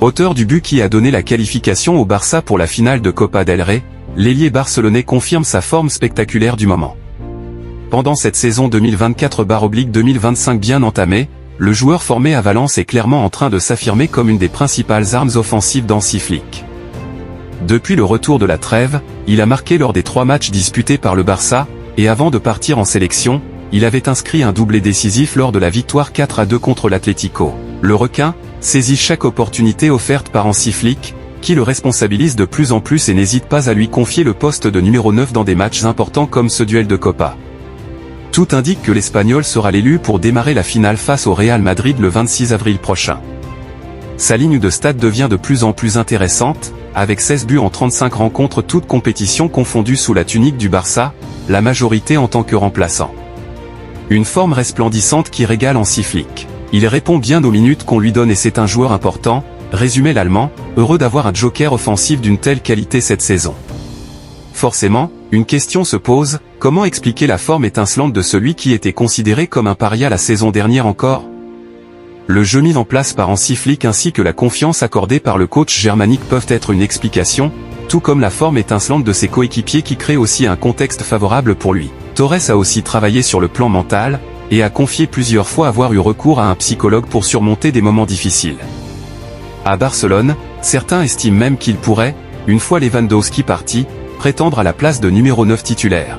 Auteur du but qui a donné la qualification au Barça pour la finale de Copa del Rey, l'ailier barcelonais confirme sa forme spectaculaire du moment. Pendant cette saison 2024/2025 bien entamée, le joueur formé à Valence est clairement en train de s'affirmer comme une des principales armes offensives d'Hansi Flick. Depuis le retour de la trêve, il a marqué lors des 3 matchs disputés par le Barça, et avant de partir en sélection, il avait inscrit un doublé décisif lors de la victoire 4-2 contre l'Atlético. Le requin saisit chaque opportunité offerte par Hansi Flick, qui le responsabilise de plus en plus et n'hésite pas à lui confier le poste de numéro 9 dans des matchs importants comme ce duel de Copa. Tout indique que l'Espagnol sera l'élu pour démarrer la finale face au Real Madrid le 26 avril prochain. Sa ligne de stats devient de plus en plus intéressante, avec 16 buts en 35 rencontres toutes compétitions confondues sous la tunique du Barça, la majorité en tant que remplaçant. Une forme resplendissante qui régale Hansi Flick. Il répond bien aux minutes qu'on lui donne et c'est un joueur important, résumait l'Allemand, heureux d'avoir un joker offensif d'une telle qualité cette saison. Forcément, une question se pose, comment expliquer la forme étincelante de celui qui était considéré comme un paria la saison dernière encore? Le jeu mis en place par Hansi Flick ainsi que la confiance accordée par le coach germanique peuvent être une explication, tout comme la forme étincelante de ses coéquipiers qui crée aussi un contexte favorable pour lui. Torres a aussi travaillé sur le plan mental, et a confié plusieurs fois avoir eu recours à un psychologue pour surmonter des moments difficiles. À Barcelone, certains estiment même qu'il pourrait, une fois Lewandowski parti, prétendre à la place de numéro 9 titulaire.